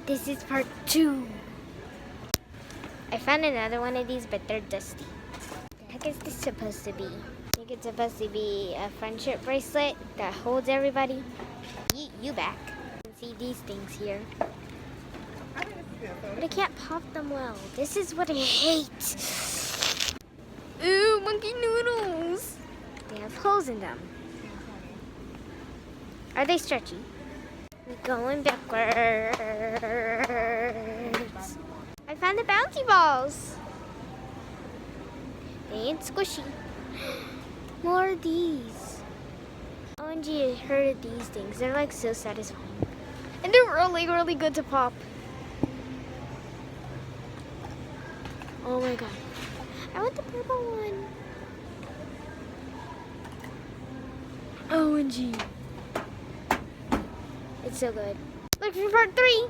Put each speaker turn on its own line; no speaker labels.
This is part 2. I found another one of these, but they're dusty. What the heck is this supposed to be? I think it's supposed to be a friendship bracelet that holds everybody. Yeet, you back. You can see these things here. But I can't pop them well. This is what I hate. Ooh, monkey noodles. They have holes in them. Are they stretchy? We're going backwards. I found the bouncy balls. They ain't squishy. More of these. OMG, I heard of these things. They're like so satisfying. And they're really, really good to pop. Oh my god. I want the purple one. OMG. It's so good. Look for part 3.